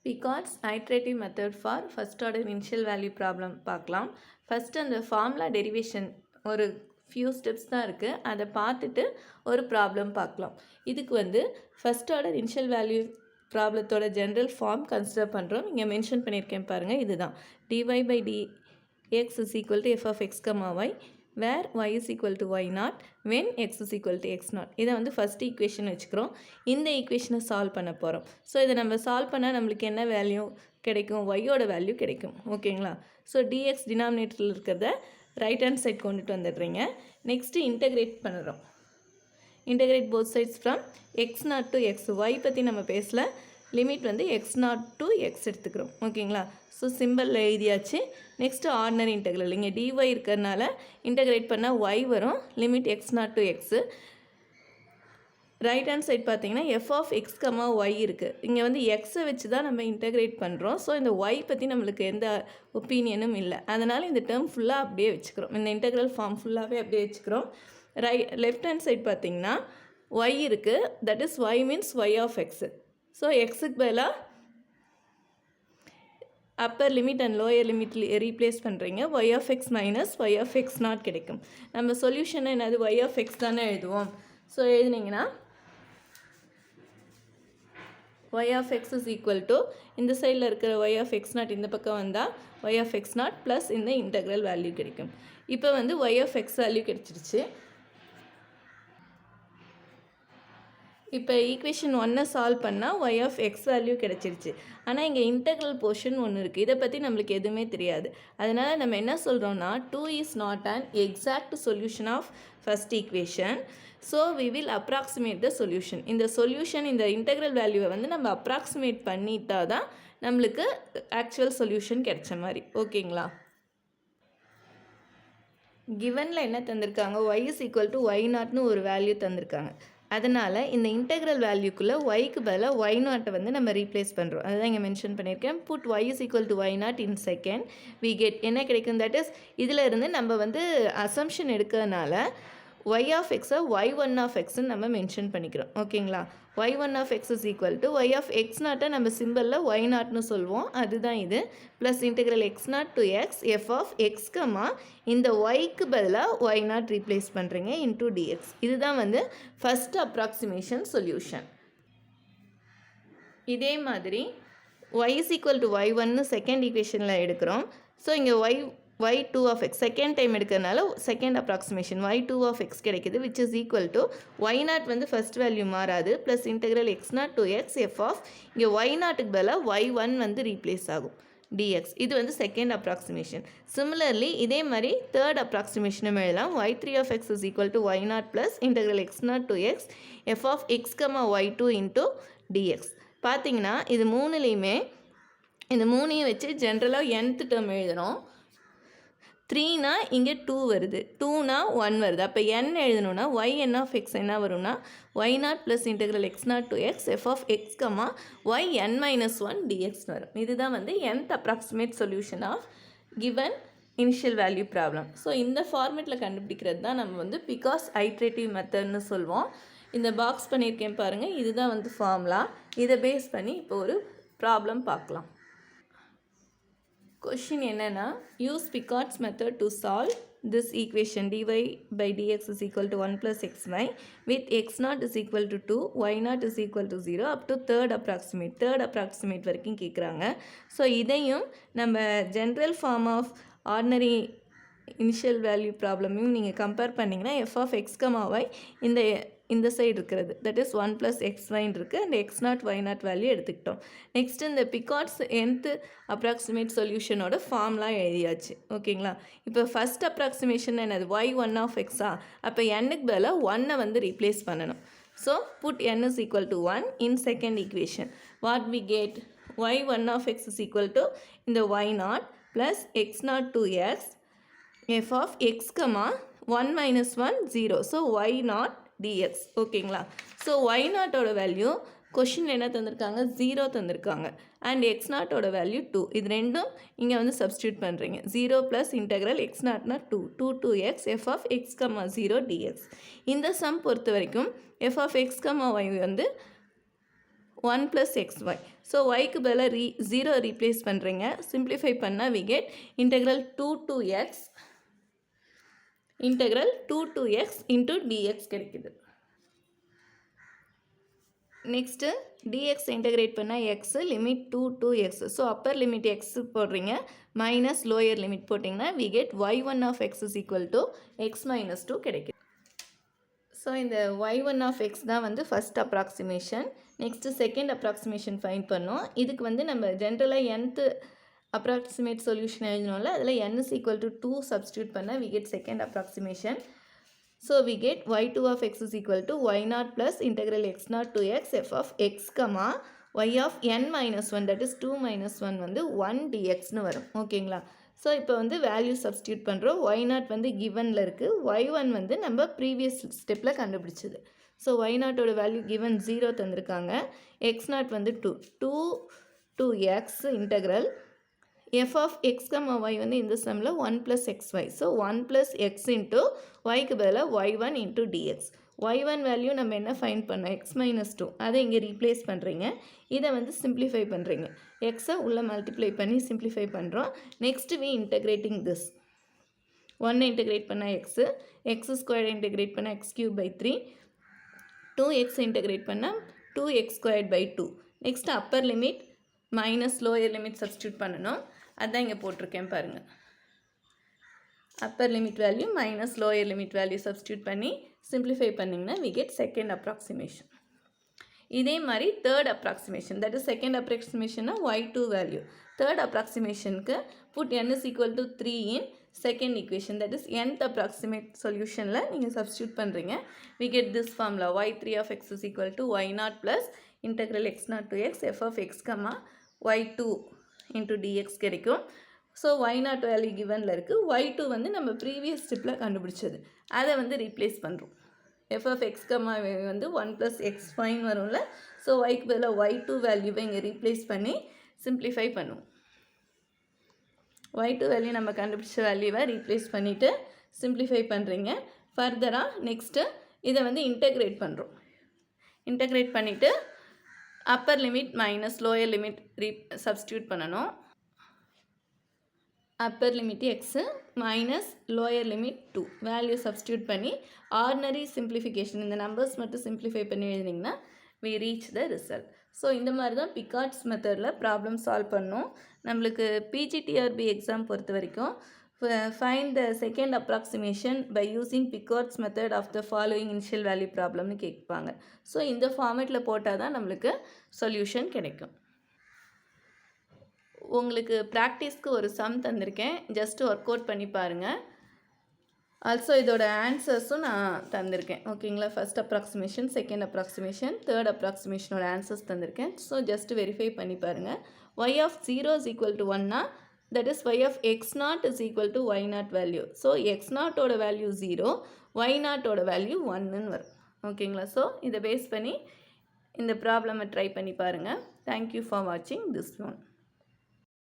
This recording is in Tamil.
Picard's iterative method for first order initial value problem பார்க்கலாம். ஃபஸ்ட்டு அந்த ஃபார்முலா டெரிவேஷன் ஒரு ஃபியூ ஸ்டெப்ஸ் தான் இருக்குது, அதை பார்த்துட்டு ஒரு ப்ராப்ளம் பார்க்கலாம். இதுக்கு வந்து ஃபஸ்ட் ஆர்டர் இனிஷியல் வேல்யூ ப்ராப்ளத்தோட ஜென்ரல் ஃபார்ம் கன்சிடர் பண்ணுறோம். இங்கே மென்ஷன் பண்ணியிருக்கேன் பாருங்கள், இதுதான் dy by dx is equal to f of x, y where y is equal to y0 when x is equal to x0. இதை வந்து ஃபஸ்ட் ஈக்குவேஷன் வச்சுக்கிறோம். இந்த ஈக்குவேஷனை சால்வ் பண்ண போகிறோம். ஸோ இதை நம்ம சால்வ் பண்ணால் நம்மளுக்கு என்ன வேல்யூ கிடைக்கும்? ஒய்யோட வேல்யூ கிடைக்கும். ஓகேங்களா? ஸோ dx டினாமினேட்டரில் இருக்கிறத ரைட் ஹேண்ட் சைட் கொண்டுட்டு வந்துடுறீங்க. நெக்ஸ்ட்டு இன்டெகிரேட் பண்ணுறோம். Integrate both sides from x0 to x. y பற்றி நம்ம பேசல, லிமிட் வந்து x0 to x எடுத்துக்கிறோம். ஓகேங்களா? ஸோ சிம்பிளில் எழுதியாச்சு. நெக்ஸ்ட்டு ஆர்டினரி இன்டெக்ரல், இங்கே dy இருக்கிறதுனால இன்டெகிரேட் பண்ணால் y வரும், limit x0 to x. Right hand side பார்த்தீங்கன்னா f of x, y இருக்குது. இங்கே வந்து எக்ஸை வச்சு தான் நம்ம இன்டெகிரேட் பண்ணுறோம். ஸோ இந்த y பற்றி நம்மளுக்கு எந்த ஒப்பீனியனும் இல்லை, அதனால் இந்த டேர்ம் ஃபுல்லாக அப்படியே வச்சுக்கிறோம். இந்த இன்டெக்ரல் ஃபார்ம் ஃபுல்லாகவே அப்படியே வச்சுக்கிறோம். லெஃப்ட் ஹேண்ட் சைட் பார்த்தீங்கன்னா y இருக்குது, that is y means y of x. So எக்ஸுக்கு பதிலாக upper limit and lower limit replace பண்ணுறீங்க. y of x minus y of x0 கிடைக்கும். நம்ம சொல்யூஷனை என்னது y of x தானே எழுதுவோம். ஸோ எழுதுனீங்கன்னா y of x is equal to இந்த சைடில் இருக்கிற y of x0 இந்த பக்கம் வந்தால் y of x0 ப்ளஸ் இந்த இன்டெக்ரல் வேல்யூ கிடைக்கும். இப்போ வந்து y of x வேல்யூ கிடைச்சிருச்சு. இப்போ ஈக்குவேஷன் 1 சால்வ் பண்ணால் y of x வேல்யூ கிடச்சிருச்சு. ஆனால் இங்கே இன்டெக்ரல் போர்ஷன் ஒன்று இருக்குது, இதை பற்றி நம்மளுக்கு எதுவுமே தெரியாது. அதனால் நம்ம என்ன சொல்கிறோம்னா 2 is not an exact solution of first equation, so we will approximate the solution. இந்த சொல்யூஷன், இந்த இன்டெக்ரல் வேல்யூவை வந்து நம்ம அப்ராக்சிமேட் பண்ணிட்டா தான் நம்மளுக்கு ஆக்சுவல் சொல்யூஷன் கிடைச்ச மாதிரி. ஓகேங்களா? கிவனில் என்ன தந்திருக்காங்க? y is equal to y0ன்னு ஒரு வேல்யூ தந்திருக்காங்க. அதனால் இந்த இன்டெக்ரல் வேல்யூக்குள்ளே ஒய்க்கு பதிலாக y0 வந்து நம்ம ரீப்ளேஸ் பண்ணுறோம். அதுதான் இங்கே மென்ஷன் பண்ணியிருக்கேன். Put y is equal to y0 in second, we get என்ன கிடைக்கும்? தட் இஸ் இதில் இருந்து நம்ம வந்து அசம்ஷன் எடுக்கிறதுனால y of x y1 of xன்னு நம்ம மென்ஷன் பண்ணிக்கிறோம். ஓகேங்களா? y1 of x is equal to y of x0 நம்ம சிம்பிளில் y0ன்னு சொல்லுவோம், அதுதான் இது. Plus integral x0 to x f of x, இந்த yக்கு பதிலாக y0 ரீப்ளேஸ் பண்ணுறீங்க இன்டூ dx. இதுதான் வந்து ஃபஸ்ட் அப்ராக்சிமேஷன் சொல்யூஷன். இதே மாதிரி y is equal to y1ன்னு செகண்ட் ஈக்குவேஷனில் எடுக்கிறோம். ஸோ இங்கே y2 of x second time எடுக்கிறதுனால second approximation y2 of x கிடைக்குது, which is equal to y0 வந்து ஃபஸ்ட் வேல்யூ மாறாது, plus integral x0 to x f of இங்கே y0க்கு பதிலாக y1 வந்து ரீப்ளேஸ் ஆகும் dx. இது வந்து செகண்ட் அப்ராக்சிமேஷன். சிமிலர்லி இதே மாதிரி தேர்ட் அப்ராக்சிமேஷனும் எழுதலாம். y3 of x is equal to y0 plus integral x0 to x f of x, y2 into dx. பார்த்தீங்கன்னா இது மூணுலேயுமே இந்த மூணையும் வச்சு ஜென்ரலாக nth டேர்ம் எழுதுகிறோம். 3னா இங்கே 2 வருது, 2னா 1 வருது. அப்போ n எழுதணும்னா yn of x என்ன வரும்னா y0 plus integral x0 to x f of x, yn minus 1 dx வரும். இதுதான் வந்து nth approximate solution of given initial value problem. So இந்த ஃபார்மேட்டில் கண்டுபிடிக்கிறது தான் நம்ம வந்து பிகாஸ் ஐட்ரேட்டிவ் மெத்தட்னு சொல்லுவோம். இந்த பாக்ஸ் பண்ணியிருக்கேன் பாருங்கள், இதுதான் வந்து ஃபார்முலா. இதை பேஸ் பண்ணி இப்போ ஒரு ப்ராப்ளம் பார்க்கலாம். கொஷின் என்னென்னா, use Picard's method to solve this equation dy by dx is equal to 1 plus xy with x0 is equal to 2, y0 is equal to 0 up to third approximate வரைக்கும் கேட்குறாங்க. ஸோ இதையும் நம்ம general form of ordinary initial value ப்ராப்ளமையும் நீங்கள் கம்பேர் பண்ணிங்கன்னா f of x, y இந்த சைடு இருக்கிறது, தட் இஸ் 1 ப்ளஸ் xyன்னு இருக்குது. அந்த x0 y0 வேல்யூ எடுத்துக்கிட்டோம். நெக்ஸ்ட் இந்த Picard's nth அப்ராக்சிமேட் சொல்யூஷனோட ஃபார்ம்லாம் எழுதியாச்சு. ஓகேங்களா? இப்போ ஃபஸ்ட் அப்ராக்சிமேஷன் என்னது? y1 of x. அப்போ nக்கு பதிலாக 1 வந்து ரீப்ளேஸ் பண்ணணும். So put n is equal to 1 in second equation. What we get? y1 of x is equal to இந்த y0 plus x0 to x f of x, 1 minus 1 0. So y0 dx. ஓகேங்களா? ஸோ y0ஓட வேல்யூ கொஷின் என்ன தந்திருக்காங்க? 0 தந்திருக்காங்க. அண்ட் x0ஓட வேல்யூ 2. இது ரெண்டும் இங்கே வந்து சப்ஸ்டியூட் பண்ணுறீங்க. 0 ப்ளஸ் இன்டெக்ரல் x0னா 2 to x f of x, 0 dx. இந்த சம் பொறுத்த வரைக்கும் f of x, y வந்து 1 plus xy. So yக்கு பதிலாக 0 ரீப்ளேஸ் பண்ணுறீங்க. சிம்பிளிஃபை பண்ணால் we get integral 2 to x into dx கிடைக்குது. நெக்ஸ்ட்டு dx இன்டகிரேட் பண்ணால் x limit 2 to x. So upper limit x போடுறீங்க மைனஸ் லோயர் லிமிட் போட்டிங்கன்னா we get y1 of x is equal to x minus 2 கிடைக்குது. ஸோ இந்த y1 of x தான் வந்து first approximation. Next second approximation find பண்ணோம். இதுக்கு வந்து நம்ம ஜென்ரலாக nth அப்ராக்சிமேட் சொல்யூஷன் எழுதினோம்ல, அதில் n is equal to 2 substitute பண்ணால் we get second approximation. So we get y2 of x is equal to y0 plus integral x0 to x f of x comma y of n minus 1 that is 2 minus 1 வந்து 1 dx னு வரும். ஓகேங்களா? ஸோ இப்போ வந்து வேல்யூ சப்ஸ்டியூட் பண்ணுறோம். y0 வந்து கிவனில் இருக்குது, y1 வந்து நம்ம ப்ரீவியஸ் ஸ்டெப்பில் கண்டுபிடிச்சது. ஸோ y0ஓட வேல்யூ கிவன் 0 தந்திருக்காங்க, x0 வந்து 2 to x integral f of x, y வந்து இந்த சம்மில் 1 plus xy. So 1 plus x into yக்கு பதிலாக y1 into dx. y1 value நம்ம என்ன ஃபைண்ட் பண்ணோம், x minus 2, அதை இங்கே ரீப்ளேஸ் பண்ணுறீங்க. இதை வந்து சிம்பிளிஃபை பண்ணுறீங்க. எக்ஸை உள்ளே மல்டிப்ளை பண்ணி சிம்பிளிஃபை பண்ணுறோம். Next we integrating this. 1 integrate பண்ணால் x ஸ்கொயர் இன்டெகிரேட் பண்ணால் x cube by 3, 2x integrate பண்ணால் 2x squared by 2. Next upper limit minus lower limit substitute பண்ணணும். அதான் இங்கே போட்டிருக்கேன் பாருங்கள். Upper limit value minus lower limit value substitute பண்ணி சிம்பிளிஃபை பண்ணிங்கன்னா we get செகண்ட் அப்ராக்சிமேஷன். இதே மாதிரி third approximation, that is second அப்ராக்சிமேஷன்னா y2 வேல்யூ. தேர்ட் அப்ராக்சிமேஷனுக்கு put n is equal to 3 in second equation, that is nth approximate சொல்யூஷனில் நீங்கள் சப்ஸ்டியூட் பண்ணுறீங்க. we get this formula y3 of x is equal to y0 plus integral x0 to x f of x comma y2 into dx கிடைக்கும். ஸோ y0 வேல்யூ கிவனில் இருக்குது, y2 வந்து நம்ம ப்ரீவியஸ் ஸ்டெப்பில் கண்டுபிடிச்சது, அதை வந்து ரீப்ளேஸ் பண்ணுறோம். f of x வந்து 1 plus x ஃபைன் வரும்ல, ஸோ yக்கு பதிலாக y2 வேல்யூவை இங்கே ரீப்ளேஸ் பண்ணி சிம்பிளிஃபை பண்ணுவோம். y2 வேல்யூ நம்ம கண்டுபிடிச்ச வேல்யூவை ரீப்ளேஸ் பண்ணிவிட்டு சிம்பிளிஃபை பண்ணுறீங்க. ஃபர்தராக நெக்ஸ்ட்டு இதை வந்து இன்டெக்ரேட் பண்ணுறோம். இன்டெக்ரேட் பண்ணிவிட்டு upper limit minus lower limit substitute பண்ணணும். Upper limit x minus lower limit 2 value substitute பண்ணி ஆர்டினரி சிம்பிளிஃபிகேஷன், இந்த நம்பர்ஸ் மட்டும் சிம்பிளிஃபை பண்ணி எழுதிங்கன்னா we reach the result. So இந்த மாதிரி தான் பிகார்ட்ஸ் மெத்தடில் ப்ராப்ளம் சால்வ் பண்ணோம். நம்மளுக்கு PGTRB எக்ஸாம் பொறுத்த வரைக்கும் find the second approximation by using Picard's method of the following initial value ப்ராப்ளம்னு கேட்பாங்க. ஸோ இந்த ஃபார்மேட்டில் போட்டால் தான் நம்மளுக்கு சொல்யூஷன் கிடைக்கும். உங்களுக்கு ப்ராக்டிஸ்க்கு ஒரு சம் தந்திருக்கேன், ஜஸ்ட் ஒர்க் அவுட் பண்ணி பாருங்கள். ஆல்சோ இதோட ஆன்சர்ஸும் நான் தந்திருக்கேன். ஓகேங்களா? First approximation, second approximation, third அப்ராக்சிமேஷனோட ஆன்சர்ஸ் தந்திருக்கேன். ஸோ ஜஸ்ட் வெரிஃபை பண்ணி பாருங்கள். y of 0 is equal to 1னா that is y of x0 is equal to y0 value. So x0 ஓட வேல்யூ 0, y0 ஓட வேல்யூ 1ன்னு வரும். ஓகேங்களா? ஸோ இதை பேஸ் பண்ணி இந்த ப்ராப்ளமை ட்ரை பண்ணி பாருங்கள். தேங்க்யூ ஃபார் வாட்சிங் திஸ் ஒன்.